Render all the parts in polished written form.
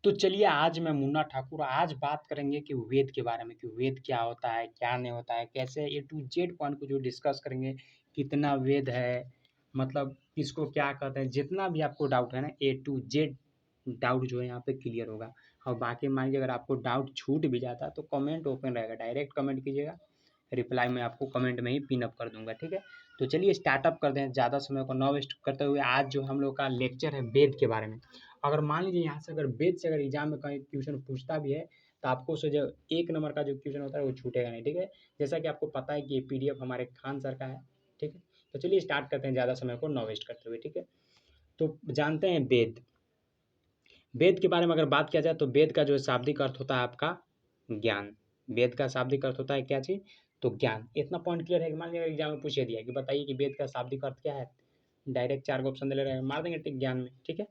तो चलिए आज मैं मुन्ना ठाकुर आज बात करेंगे कि वेद के बारे में कि वेद क्या होता है, क्या नहीं होता है, कैसे ए टू जेड पॉइंट को जो डिस्कस करेंगे, कितना वेद है, मतलब किसको क्या कहते हैं, जितना भी आपको डाउट है ना ए टू जेड डाउट जो है यहाँ पे क्लियर होगा। और बाकी मान लीजिए अगर आपको डाउट छूट भी जाता है तो कमेंट ओपन रहेगा, डायरेक्ट कमेंट कीजिएगा, रिप्लाई मैं आपको कमेंट में ही पिन अप कर दूंगा, ठीक है। तो चलिए स्टार्टअप करते हैं, ज़्यादा समय को न वेस्ट करते हुए। आज जो हम लोग का लेक्चर है वेद के बारे में। अगर मान लीजिए यहाँ से अगर वेद से अगर एग्जाम में कहीं क्वेश्चन पूछता भी है तो आपको उससे जो 1 नंबर का जो क्वेश्चन होता है वो छूटेगा नहीं, ठीक है। जैसा कि आपको पता है कि ये पीडीएफ हमारे खान सर का है, ठीक है। तो चलिए स्टार्ट करते हैं ज़्यादा समय को न वेस्ट करते हुए, ठीक है। तो जानते हैं वेद। वेद के बारे में अगर बात किया जाए तो वेद का जो शाब्दिक अर्थ होता है आपका ज्ञान। वेद का शाब्दिक अर्थ होता है क्या चीज़? तो ज्ञान। इतना पॉइंट क्लियर है कि मान लीजिए एग्जाम में पूछ दिया कि बताइए कि वेद का शाब्दिक अर्थ क्या है, डायरेक्ट 4 ऑप्शन दे रहे हैं, मार देंगे टिक ज्ञान में, ठीक है।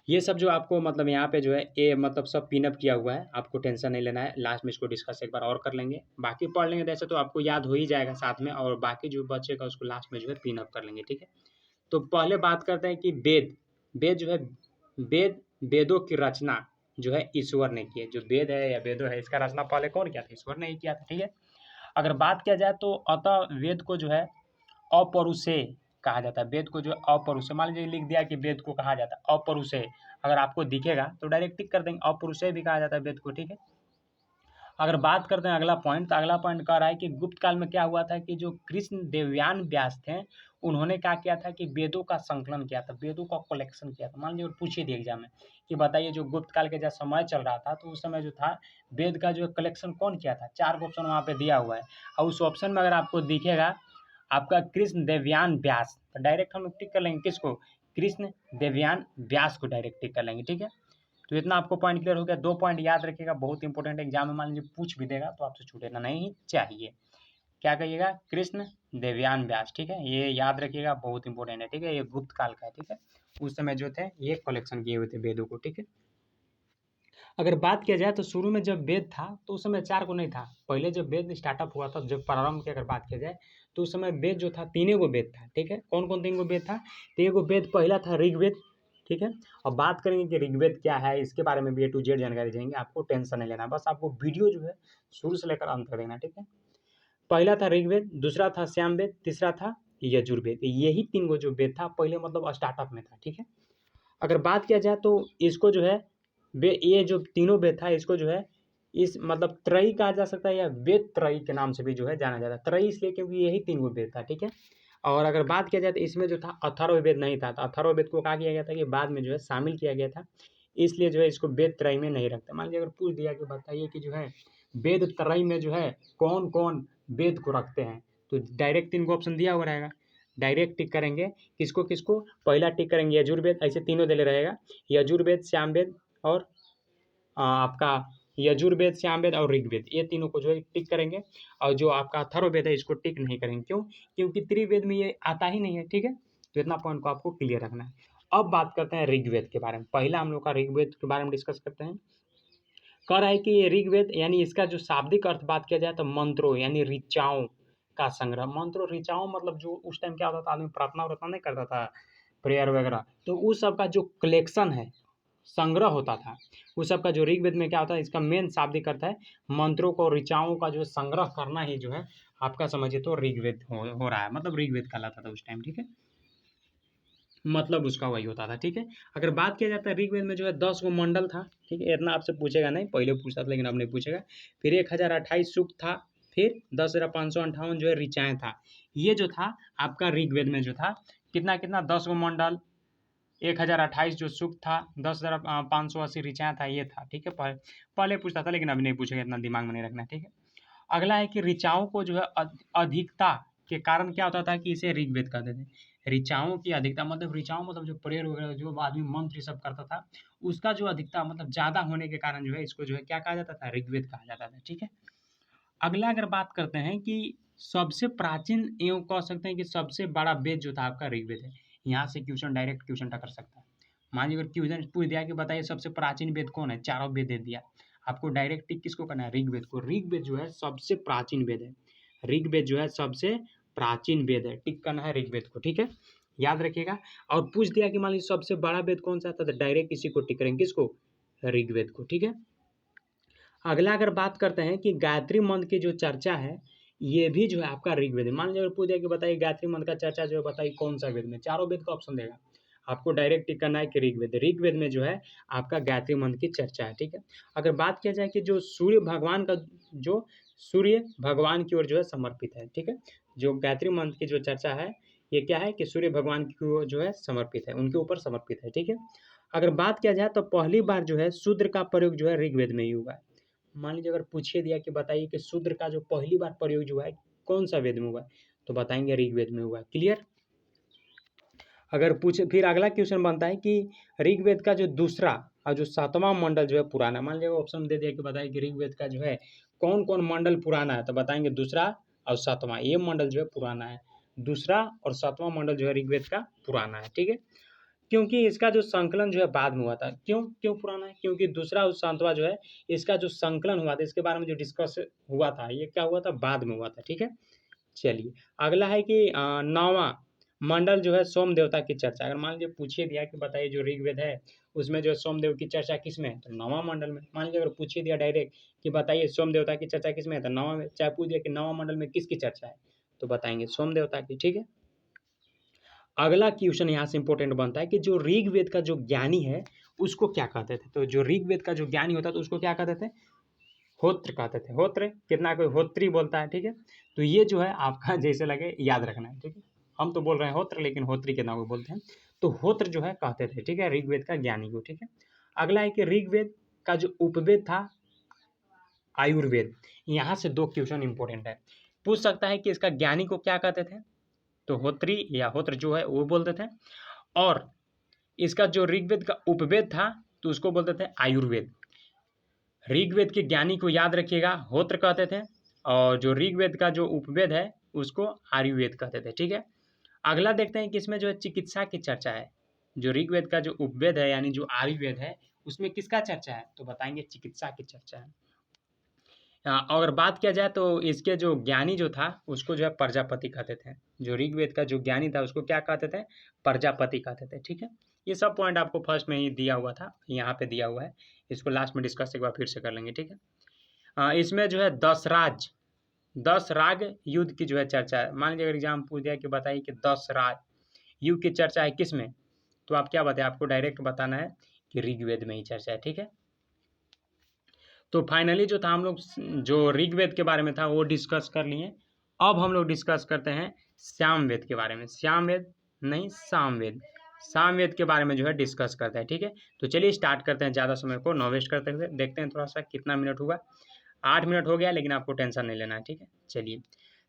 ये सब जो आपको मतलब यहाँ पे जो है ये मतलब सब पिन अप किया हुआ है, आपको टेंशन नहीं लेना है। लास्ट में इसको डिस्कस एक बार और कर लेंगे, बाकी पढ़ लेंगे तो ऐसे तो आपको याद हो ही जाएगा साथ में, और बाकी जो बचेगा उसको लास्ट में जो है पिन अप कर लेंगे, ठीक है। तो पहले बात करते हैं कि वेद। वेद जो है, वेद वेदों की रचना जो है ईश्वर ने की है। जो वेद है या वेदों है इसका रचना पहले कौन किया था? ईश्वर ने ही किया था, ठीक है। अगर बात किया जाए तो अतः वेद को जो है अपरुषेय कहा जाता है। वेद को जो अपरुषेय, मान लीजिए लिख दिया कि वेद को कहा जाता है अपरुषेय, अगर आपको दिखेगा तो डायरेक्ट टिक कर देंगे, अपरुषेय भी कहा जाता है वेद को, ठीक है। अगर बात करते हैं अगला पॉइंट, तो अगला पॉइंट कह रहा है कि गुप्त काल में क्या हुआ था कि जो कृष्ण देवयान व्यास थे उन्होंने क्या किया था कि वेदों का संकलन किया था, वेदों का कलेक्शन किया था। मान लीजिए पूछ ही दिया एग्जाम में कि बताइए जो गुप्त काल के जब समय चल रहा था तो उस समय जो था वेद का जो कलेक्शन कौन किया था? 4 ऑप्शन वहाँ पे दिया हुआ है, और उस ऑप्शन में अगर आपको दिखेगा आपका कृष्ण देवयान व्यास, तो डायरेक्ट हम लोग टिक कर लेंगे किसको? कृष्ण देवयान व्यास को डायरेक्ट टिक कर लेंगे, ठीक है। तो इतना आपको पॉइंट क्लियर हो गया। 2 पॉइंट याद रखिएगा, बहुत इंपॉर्टेंट एग्जाम में मान लीजिए पूछ भी देगा तो आपसे छूटेगा नहीं चाहिए। क्या कहिएगा? कृष्ण देवयान व्यास, ठीक है। ये याद रखिएगा, बहुत इंपॉर्टेंट है, ठीक है। ये गुप्त काल का है, ठीक है। उस समय जो थे ये कलेक्शन किए हुए थे वेदों को, ठीक है। अगर बात किया जाए तो शुरू में जब वेद था तो उस समय 4 को नहीं था। पहले जब वेद स्टार्टअप हुआ था, जब प्रारंभ की अगर बात किया जाए तो उस समय वेद जो था 3 गो वेद था, ठीक है। कौन कौन 3 गो वेद था? तो एक गो वेद पहला था ऋग्वेद, ठीक है। और बात करेंगे कि ऋग्वेद क्या है, इसके बारे में भी ए टू जेड जानकारी देंगे, आपको टेंशन नहीं लेना, बस आपको वीडियो जो है शुरू से लेकर अंत तक देखना, ठीक है। पहला था ऋग्वेद, दूसरा था सामवेद, तीसरा था यजुर्वेद। यही 3 गो जो वेद था पहले मतलब स्टार्टअप में था, ठीक है। अगर बात किया जाए तो इसको जो है ये जो तीनों वेद था इसको जो है इस मतलब त्रयी कहा जा सकता है या वेद त्रयी के नाम से भी जो है जाना जाता है। त्रयी इसलिए क्योंकि यही 3 गो वेद था, ठीक है। और अगर बात किया जाए तो इसमें जो था अथर्ववेद नहीं था, तो अथर्ववेद को कहा किया गया था कि बाद में जो है शामिल किया गया था, इसलिए जो है इसको वेद त्रयी में नहीं रखते। मान लीजिए अगर पूछ दिया कि बताइए कि जो है वेद त्रयी में जो है कौन कौन वेद को रखते हैं, तो डायरेक्ट 3 गो ऑप्शन दिया हुआ रहेगा, डायरेक्ट टिक करेंगे। किसको किसको? पहला टिक करेंगे यजुर्वेद, ऐसे तीनों दे रहेगा, यजुर्वेद, सामवेद और आपका यजुर्वेद, सामवेद और ऋग्वेद, ये तीनों को जो है टिक करेंगे। और जो आपका अथर्ववेद है इसको टिक नहीं करेंगे, क्यों? क्योंकि त्रिवेद में ये आता ही नहीं है, ठीक है। तो इतना पॉइंट को आपको क्लियर रखना है। अब बात करते हैं ऋग्वेद के बारे में। पहला हम लोग का ऋग्वेद के बारे में डिस्कस करते हैं। कह रहा है कि ये ऋग्वेद यानी इसका जो शाब्दिक अर्थ बात किया जाए तो मंत्रों यानी ऋचाओं का संग्रह। मंत्रों ऋचाओं मतलब जो उस टाइम क्या होता था, आदमी प्रार्थना वार्थना नहीं करता था, प्रेयर वगैरह, तो उस सब का जो कलेक्शन है, संग्रह होता था, उस सब का जो ऋग्वेद में क्या होता है, इसका मेन शाब्दिक अर्थ है मंत्रों को ऋचाओं का जो संग्रह करना ही जो है आपका समझिए तो ऋग्वेद हो रहा है, मतलब ऋग्वेद कहलाता था उस टाइम, ठीक है। मतलब उसका वही होता था, ठीक है। अगर बात किया जाता है ऋग्वेद में जो है 10 गो मंडल था, ठीक है। इतना आपसे पूछेगा नहीं, पहले पूछता था लेकिन अब नहीं पूछेगा। फिर 1028 सूक्त था, फिर 10,558 जो है ऋचाएँ था। ये जो था आपका ऋग्वेद में जो था कितना कितना 10 गो मंडल, 1028 जो सूक्त था, 10,580 ऋचाएँ था, ये था, ठीक है। पहले पूछता था लेकिन अभी नहीं पूछेगा, इतना दिमाग में नहीं रखना, ठीक है। अगला है कि ऋचाओं को जो है अधिकता के कारण क्या होता था कि इसे ऋग्वेद कहते थे। ऋचाओं की अधिकता मतलब ऋचाओं मतलब जो प्रेयर वगैरह जो आदमी मंत्र सब करता था, उसका जो अधिकता मतलब ज़्यादा होने के कारण जो है इसको जो है क्या कहा जाता था? ऋग्वेद कहा जाता था, ठीक है। अगला अगर बात करते हैं कि सबसे प्राचीन एवं कह सकते हैं कि सबसे बड़ा वेद जो था आपका ऋग्वेद है। यहाँ से क्वेश्चन डायरेक्ट क्वेश्चन टकर सकता है। मान लीजिए अगर क्वेश्चन पूछ दिया कि बताइए सबसे प्राचीन वेद कौन है, चारों वेद दे दिया, आपको डायरेक्ट टिक किसको करना है? ऋग्वेद को। ऋग्वेद जो है सबसे प्राचीन वेद है, ऋग्वेद जो है सबसे प्राचीन वेद है, टिक करना है ऋग्वेद को, ठीक है, याद रखिएगा। और पूछ दिया कि मान लीजिए सबसे बड़ा वेद कौन सा था, तो डायरेक्ट इसी को टिक करेंगे, किसको? ऋग्वेद को, ठीक है। अगला अगर बात करते हैं कि गायत्री मंत्र की जो चर्चा है ये भी जो है आपका ऋग्वेद है। मान लीजिए अगर पूछ दिया कि बताइए गायत्री मंत्र का चर्चा जो है बताइए कौन सा वेद में, चारों वेद का ऑप्शन देगा, आपको डायरेक्ट टिक करना है कि ऋग्वेद। ऋग्वेद में जो है आपका गायत्री मंत्र की चर्चा है, ठीक है। अगर बात किया जाए कि जो सूर्य भगवान का, जो सूर्य भगवान की ओर जो है समर्पित है, ठीक है। जो गायत्री मंत्र की जो चर्चा है ये क्या है कि सूर्य भगवान की ओर जो है समर्पित है, उनके ऊपर समर्पित है, ठीक है। अगर बात किया जाए तो पहली बार जो है शूद्र का प्रयोग जो है ऋग्वेद में ही हुआ है। मान लीजिए अगर पूछिए दिया कि बताइए कि शूद्र का जो पहली बार प्रयोग जो है कौन सा वेद में हुआ है, तो बताएंगे ऋग्वेद में हुआ है। क्लियर। अगर पूछे फिर अगला क्वेश्चन बनता है कि ऋग्वेद का जो दूसरा और जो सातवां मंडल जो है पुराना, मान लीजिए ऑप्शन दे दिया कि बताइए कि ऋग्वेद का जो है कौन कौन मंडल पुराना है, तो बताएंगे दूसरा और सातवां, ये मंडल जो है पुराना है। दूसरा और सातवां मंडल जो है ऋग्वेद का पुराना है, ठीक है। क्योंकि इसका जो संकलन जो है बाद में हुआ था। क्यों क्यों पुराना है? क्योंकि दूसरा और सातवां जो है इसका जो संकलन हुआ था, इसके बारे में जो डिस्कस हुआ था ये क्या हुआ था, बाद में हुआ था, ठीक है। चलिए अगला है कि नौवां मंडल जो है सोम देवता की चर्चा। अगर मान लीजिए पूछिए दिया कि बताइए जो ऋग्वेद है उसमें जो है सोमदेव की चर्चा किस में है, तो नौवां मंडल में। मान लीजिए अगर पूछिए दिया डायरेक्ट कि बताइए सोम देवता की चर्चा किस में है, तो नौवां में। चाहे पूछ दिया कि नौवां मंडल में किसकी चर्चा है, तो बताएंगे सोम देवता की, ठीक है। अगला क्वेश्चन यहाँ से इंपॉर्टेंट बनता है कि जो ऋग्वेद का जो ज्ञानी है उसको क्या कहते थे। तो जो ऋग्वेद का जो ज्ञानी होता है तो उसको क्या कहते थे, होत्र कहते थे। होत्र, कितना कोई होत्री बोलता है, ठीक है। तो ये जो है आपका जैसे लगे याद रखना है, ठीक है। हम तो बोल रहे हैं होत्र, लेकिन होत्री कितना को बोलते हैं, तो होत्र जो है कहते थे, ठीक है, ऋग्वेद का ज्ञानी को, ठीक है। अगला है कि ऋग्वेद का जो उपवेद था आयुर्वेद। यहाँ से दो क्वेश्चन इंपॉर्टेंट है, पूछ सकता है कि इसका ज्ञानी को क्या कहते थे, तो होत्री या होत्र जो है वो बोलते थे। और इसका जो ऋग्वेद का उपवेद था तो उसको बोलते थे आयुर्वेद। ऋग्वेद के ज्ञानी को याद रखिएगा होत्र कहते थे, और जो ऋग्वेद का जो उपवेद है उसको आयुर्वेद कहते थे, ठीक है। अगला देखते हैं कि इसमें जो है चिकित्सा की चर्चा है। जो ऋग्वेद का जो उपवेद है यानी जो आयुर्वेद है उसमें किसका चर्चा है, तो बताएंगे चिकित्सा की चर्चा है। अगर बात किया जाए तो इसके जो ज्ञानी जो था उसको जो है प्रजापति कहते थे। जो ऋग्वेद का जो ज्ञानी था उसको क्या कहते थे, प्रजापति कहते थे, ठीक है। ये सब पॉइंट आपको फर्स्ट में ही दिया हुआ था, यहाँ पे दिया हुआ है, इसको लास्ट में डिस्कस एक बार फिर से कर लेंगे, ठीक है। इसमें जो है 10 राग युद्ध की जो है चर्चा है। मान लीजिए अगर एग्जाम पूछ दिया कि बताइए कि 10 राग युद्ध की चर्चा है किस में, तो आप क्या बताए, आपको डायरेक्ट बताना है कि ऋग्वेद में ही चर्चा है, ठीक है। तो फाइनली जो था हम लोग जो ऋग्वेद के बारे में था वो डिस्कस कर लिए। अब हम लोग डिस्कस करते हैं सामवेद के बारे में। सामवेद नहीं, सामवेद, सामवेद के बारे में जो है डिस्कस करते हैं, ठीक है। तो चलिए स्टार्ट करते हैं, ज़्यादा समय को नॉन वेस्ट करते हुए। देखते हैं थोड़ा सा कितना मिनट हुआ, 8 मिनट हो गया, लेकिन आपको टेंशन नहीं लेना है, ठीक है। चलिए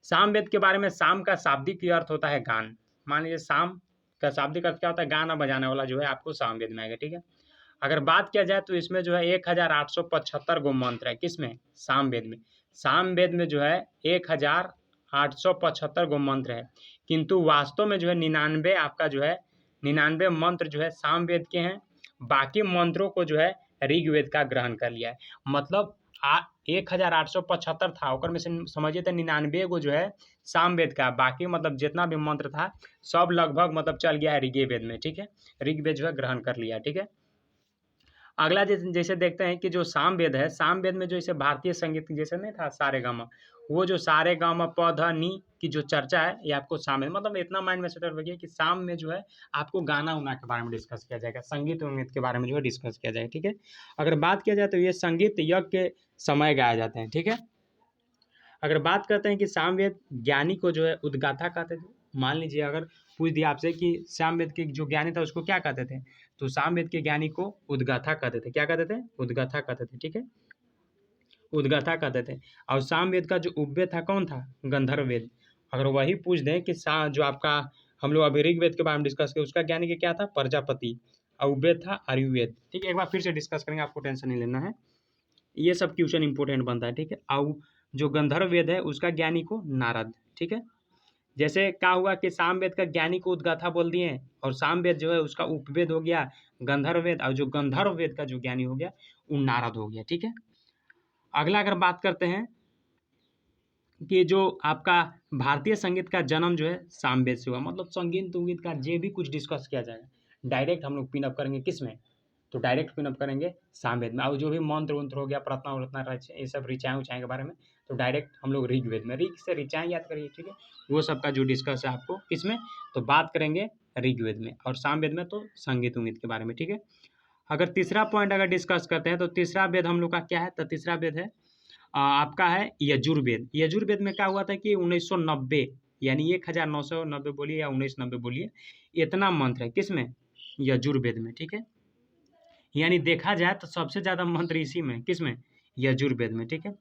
सामवेद के बारे में। शाम का शाब्दिक अर्थ होता है गान। मान लीजिए शाम का शाब्दिक अर्थ क्या होता है, गाना बजाने वाला जो है आपको सामवेद में आएगा, ठीक है। अगर बात किया जाए तो इसमें जो है 1875 गो मंत्र है, किसमें, सामवेद में। सामवेद में जो है 1875 गो मंत्र है, किंतु वास्तव में जो है 99 आपका जो है 99 मंत्र जो है सामवेद के हैं। बाकी मंत्रों को जो है ऋग्वेद का ग्रहण कर लिया है। मतलब 1875 था और में से समझिए तो 99 गो जो है सामवेद का, बाकी मतलब जितना भी मंत्र था सब लगभग मतलब चल गया है ऋग्वेद में, ठीक है। ऋग्वेद जो है ग्रहण कर लिया, ठीक है। अगला जैसे देखते हैं कि जो सामवेद है, सामवेद में जो जैसे भारतीय संगीत जैसे नहीं था सारेगामा, वो जो सारेगामा प ध नि की जो चर्चा है ये आपको सामवेद, मतलब इतना माइंड में सेट रखिए कि साम में जो है आपको गाना उना के बारे में डिस्कस किया जाएगा, संगीत उंगीत के बारे में जो है डिस्कस किया जाएगा, ठीक है। अगर बात किया जाए तो ये संगीत यज्ञ के समय गाए जाते हैं, ठीक है। अगर बात करते हैं कि सामवेद ज्ञानी को जो है उद्गाथा कहते थे। मान लीजिए अगर पूछ दिया आपसे कि सामवेद के जो ज्ञानी था उसको क्या कहते थे, तो सामवेद के ज्ञानी को उद्गाथा कहते थे। क्या कहते थे, उद्गाथा कहते थे, ठीक है, उद्गाथा कहते थे। और सामवेद का जो उपवेद था कौन था, गंधर्व वेद। अगर वही पूछ दें कि जो आपका हम लोग अभी ऋग्वेद के बारे में डिस्कस किया उसका ज्ञानी के क्या था, प्रजापति, और उपवेद था आयुर्वेद, ठीक है। एक बार फिर से डिस्कस करेंगे, आपको टेंशन नहीं लेना है, ये सब क्वेश्चन इंपॉर्टेंट बनता है, ठीक है। और जो गंधर्व वेद है उसका ज्ञानी को नारद, ठीक है। जैसे क्या हुआ कि सामवेद का ज्ञानी को उद्गाथा बोल दिए, और सामवेद जो है उसका उपवेद हो गया गंधर्व वेद, और जो गंधर्व वेद का जो ज्ञानी हो गया वो नारद हो गया, ठीक है। अगला अगर बात करते हैं कि जो आपका भारतीय संगीत का जन्म जो है सामवेद से हुआ, मतलब संगीत उंगीत का जो भी कुछ डिस्कस किया जाएगा डायरेक्ट हम लोग पिन अप करेंगे किस में, तो डायरेक्ट क्लीन अप करेंगे सामवेद में। और जो भी मंत्र वंत्र हो गया, प्रार्थना उर्थना, ये सब ऋचाएँ उचाएँ के बारे में, तो डायरेक्ट हम लोग ऋग्वेद में, ऋग से ऋचाएँ याद करिए, ठीक है। वो सब का जो डिस्कस है आपको किसमें, तो बात करेंगे ऋग्वेद में, और सामवेद में तो संगीत उंगीत के बारे में, ठीक है। अगर तीसरा पॉइंट अगर डिस्कस करते हैं तो तीसरा वेद हम लोग का क्या है, तो तीसरा वेद है आपका है यजुर्वेद। यजुर्वेद में क्या हुआ था कि 1990 यानी 1990 बोलिए या 1990 बोलिए, इतना मंत्र है किसमें, यजुर्वेद में, ठीक है। यानी देखा जाए तो सबसे ज्यादा मंत्र इसी में, किसमें, यजुर्वेद में, ठीक है।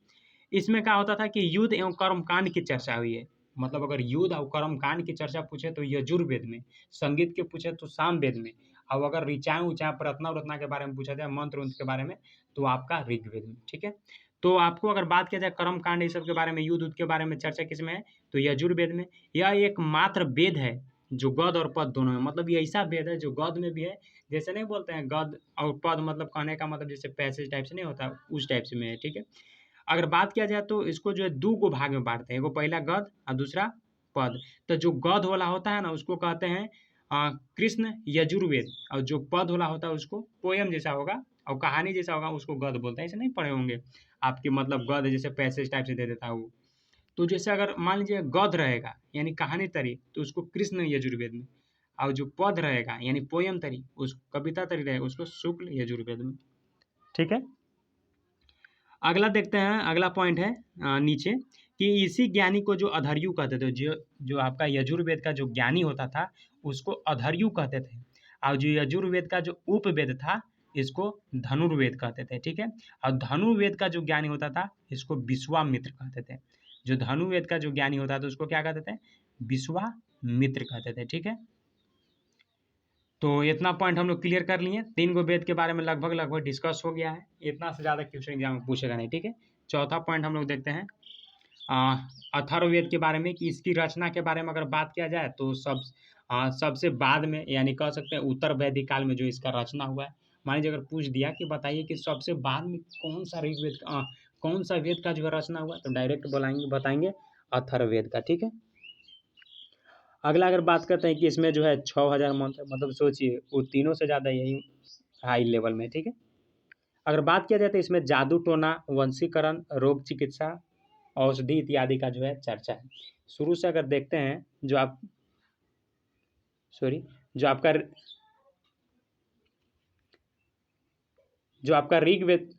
इसमें क्या होता था कि युद्ध एवं कर्म कांड की चर्चा हुई है। मतलब अगर युद्ध और कर्म कांड की चर्चा पूछे तो यजुर्वेद में, संगीत के पूछे तो सामवेद में, और अगर ऋचाएँ उचाएँ प्रार्थना उर्थना के बारे में पूछा जाए, मंत्र उंत्र के बारे में, तो आपका ऋग्वेद में, ठीक है। तो आपको अगर बात किया जाए कर्म कांड ये सब के बारे में, युद्ध उद्ध के बारे में चर्चा किसमें है, तो यजुर्वेद में। यह एक मात्र वेद है जो गद और पद दोनों में, मतलब ये ऐसा वेद है जो गद में भी है, जैसे नहीं बोलते हैं गद और पद, मतलब कहने का मतलब जैसे पैसेज टाइप से नहीं होता, उस टाइप से में है, ठीक है। अगर बात किया जाए तो इसको जो है दो को भाग में बांटते हैं, एगो पहला गद और दूसरा पद। तो जो गद वाला होता है ना उसको कहते हैं कृष्ण यजुर्वेद, और जो पद वाला होता है उसको पोयम जैसा होगा और कहानी जैसा होगा उसको गद बोलते हैं। ऐसे नहीं पढ़े होंगे आपके, मतलब गद जैसे पैसेज टाइप से दे देता है वो। तो जैसे अगर मान लीजिए गद रहेगा यानी कहानी तरी, तो उसको कृष्ण यजुर्वेद में, और जो पद रहेगा यानी पोयम तरी, उस कविता तरी रहेगा, उसको शुक्ल यजुर्वेद में, ठीक है। अगला देखते हैं, अगला पॉइंट है नीचे कि इसी ज्ञानी को जो अधर्यु कहते थे, जो जो आपका यजुर्वेद का जो ज्ञानी होता था उसको अधर्यु कहते थे, और जो यजुर्वेद का जो उपवेद था इसको धनुर्वेद कहते थे, ठीक है। और धनुर्वेद का जो ज्ञानी होता था इसको विश्वामित्र कहते थे। जो धनुर्वेद का जो ज्ञानी होता था उसको क्या कहते थे, विश्वामित्र कहते थे, ठीक है। तो इतना पॉइंट हम लोग क्लियर कर लिए, 3 गो वेद के बारे में लगभग डिस्कस हो गया है, इतना से ज़्यादा क्वेश्चन एग्जाम में पूछेगा नहीं, ठीक है। चौथा पॉइंट हम लोग देखते हैं अथर्ववेद के बारे में, कि इसकी रचना के बारे में अगर बात किया जाए तो सबसे बाद में, यानी कह सकते हैं उत्तर वैदिक काल में जो इसका रचना हुआ है। मान लीजिए अगर पूछ दिया कि बताइए कि सबसे बाद में कौन सा वेद का जो है रचना हुआ, तो डायरेक्ट बताएंगे अथर्ववेद का, ठीक है। अगला अगर बात करते हैं कि इसमें जो है 6000 मंत्र, मतलब सोचिए वो तीनों से ज़्यादा यही हाई लेवल में, ठीक है। अगर बात किया जाए तो इसमें जादू टोना, वंशीकरण, रोग चिकित्सा, औषधि इत्यादि का जो है चर्चा है। शुरू से अगर देखते हैं जो आपका ऋग्वेद,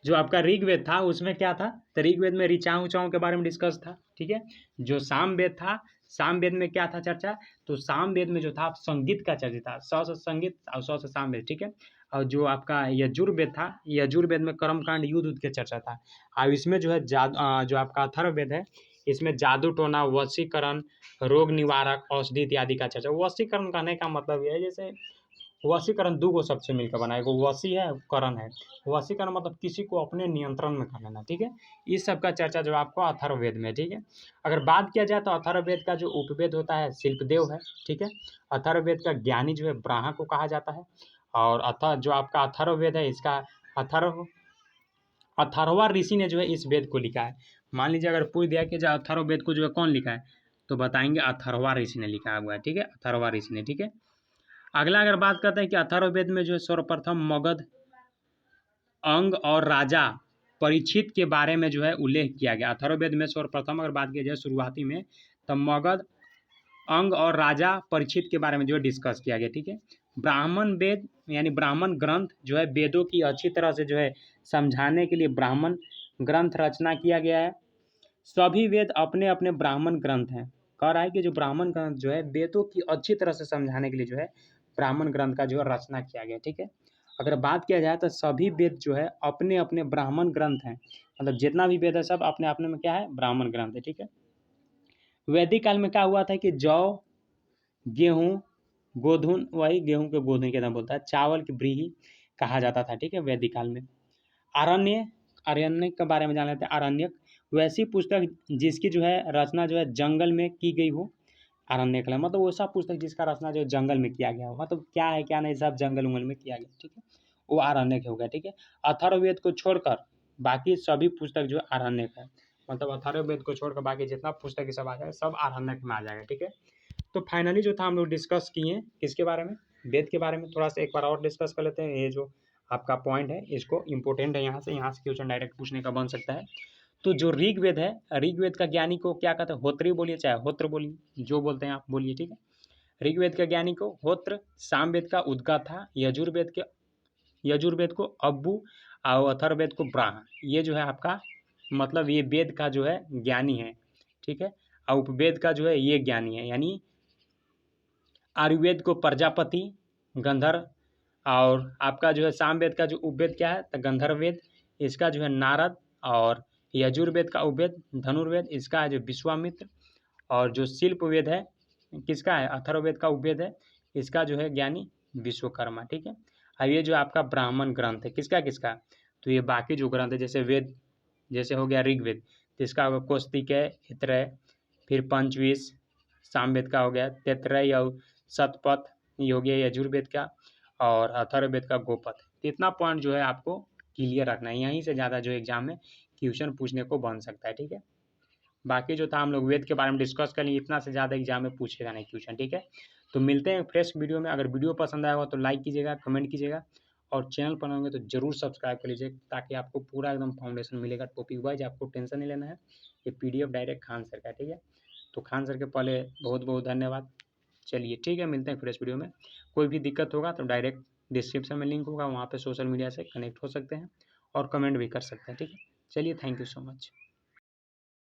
जो आपका ऋग्वेद था उसमें क्या था, तो ऋग्वेद में ऋचाओं उचाओं के बारे में डिस्कस था, ठीक है। जो सामवेद था, सामवेद में क्या था चर्चा, तो सामवेद में जो था संगीत का चर्चा था, स से संगीत और स से सामवेद, ठीक है। और जो आपका यजुर्वेद था, यजुर्वेद में कर्मकांड युद्ध उद्ध की चर्चा था। और इसमें जो है जो आपका अथर्ववेद है इसमें जादू टोना, वशीकरण, रोग निवारक, औषधि इत्यादि का चर्चा। वशीकरण कहने का मतलब ये है, जैसे वशीकरण दो गो शब्द से मिलकर बना है, एगो वशी है, करण है। वशीकरण मतलब किसी को अपने नियंत्रण में कर लेना, ठीक है। इस सब का चर्चा जो आपको अथर्ववेद में, ठीक है। अगर बात किया जाए तो अथर्ववेद का जो उपवेद होता है शिल्पदेव है, ठीक है। अथर्ववेद का ज्ञानी जो है ब्राह्मण को कहा जाता है। और जो आपका अथर्ववेद है इसका अथर्वा ऋषि ने जो है इस वेद को लिखा है। मान लीजिए अगर पूछ दिया कि जो अथर्ववेद को जो है कौन लिखा है, तो बताएंगे अथर्वा ऋषि ने लिखा हुआ है, ठीक है, अथर्वा ऋषि ने, ठीक है। अगला अगर बात करते हैं कि अथर्ववेद में जो है सर्वप्रथम मगध, अंग और राजा परीक्षित के बारे में जो है उल्लेख किया गया। अथर्ववेद में सर्वप्रथम अगर बात की जाए शुरुआती में, तो मगध, अंग और राजा परीक्षित के बारे में जो है डिस्कस किया गया, ठीक है। ब्राह्मण वेद यानी ब्राह्मण ग्रंथ जो है वेदों की अच्छी तरह से जो है समझाने के लिए ब्राह्मण ग्रंथ रचना किया गया है। सभी वेद अपने अपने ब्राह्मण ग्रंथ हैं। कह रहा है कि जो ब्राह्मण ग्रंथ जो है वेदों की अच्छी तरह से समझाने के लिए जो है ब्राह्मण ग्रंथ का जो है रचना किया गया, ठीक है। अगर बात किया जाए तो सभी वेद जो है अपने अपने ब्राह्मण ग्रंथ हैं, मतलब जितना भी वेद है सब अपने अपने में क्या है, ब्राह्मण ग्रंथ है, ठीक है। वैदिक काल में क्या हुआ था कि जौ, गेहूँ, गोधुन, वही गेहूँ के गोधुन के नाम बोलता है, चावल की ब्रीही कहा जाता था, ठीक है, वैदिक काल में। आरण्य के बारे में जान लेते हैं। आरण्यक वैसी पुस्तक जिसकी जो है रचना जो है जंगल में की गई हो। आरण्यक मतलब वो सब पुस्तक जिसका रचना जो जंगल में किया गया हो, मतलब क्या है क्या नहीं सब जंगल उंगल में किया गया, ठीक है, वो आरण्यक हो गया, ठीक है। अथर्ववेद को छोड़कर बाकी सभी पुस्तक जो आरण्यक है, मतलब अथर्ववेद को छोड़कर बाकी जितना पुस्तक सब आ जाएगा सब आरण्यक में आ जाएगा, ठीक है। तो फाइनली जो था हम लोग डिस्कस किए किसके बारे में, वेद के बारे में। थोड़ा सा एक बार और डिस्कस कर लेते हैं। ये जो आपका पॉइंट है इसको इम्पोर्टेंट है, यहाँ से क्वेश्चन डायरेक्ट पूछने का बन सकता है। तो जो ऋग्वेद है, ऋग्वेद का ज्ञानी को क्या कहते हैं, होत्री बोलिए चाहे होत्र बोलिए, जो बोलते हैं आप बोलिए, ठीक है। ऋग्वेद के ज्ञानी को होत्र, सामवेद का उद्गाथा, यजुर्वेद को अब्बू और अथर्ववेद को ब्राह्मण। ये जो है आपका मतलब ये वेद का जो है ज्ञानी है, ठीक है। और उपवेद का जो है ये ज्ञानी है, यानी आयुर्वेद को प्रजापति, गंधर्व, और आपका जो है सामवेद का जो उपवेद क्या है तो गंधर्व वेद, इसका जो है नारद, और यजुर्वेद का उपवेद धनुर्वेद, इसका है जो विश्वामित्र, और जो शिल्प वेद है किसका है, अथर्ववेद का उपवेद है, इसका जो है ज्ञानी विश्वकर्मा, ठीक है। अब ये जो आपका ब्राह्मण ग्रंथ है किसका किसका, तो ये बाकी जो ग्रंथ है जैसे वेद, जैसे हो गया ऋग्वेद, तो इसका होगा कौस्तिकय, इत्रय, फिर पंचविश, सामवेद का हो गया तैत्तरीय और शतपथ, ये हो गया यजुर्वेद का, और अथर्ववेद का गोपथ। तो इतना पॉइंट जो है आपको क्लियर रखना है, यहीं से ज़्यादा जो एग्जाम में क्वेश्चन पूछने को बन सकता है, ठीक है। बाकी जो था हम लोग वेद के बारे में डिस्कस कर लिए, इतना से ज़्यादा एग्जाम में पूछेगा नहीं क्वेश्चन, ठीक है। तो मिलते हैं फ्रेश वीडियो में। अगर वीडियो पसंद आया हो तो लाइक कीजिएगा, कमेंट कीजिएगा, और चैनल पर होंगे तो जरूर सब्सक्राइब कर लीजिए, ताकि आपको पूरा एकदम फाउंडेशन मिलेगा टॉपिक वाइज, आपको टेंशन नहीं लेना है। ये PDF डायरेक्ट खान सर का, ठीक है। तो खान सर के पहले बहुत बहुत धन्यवाद। चलिए ठीक है, मिलते हैं फ्रेश वीडियो में। कोई भी दिक्कत होगा तो डायरेक्ट डिस्क्रिप्शन में लिंक होगा, वहाँ पे सोशल मीडिया से कनेक्ट हो सकते हैं और कमेंट भी कर सकते हैं, ठीक है। चलिए, थैंक यू सो मच।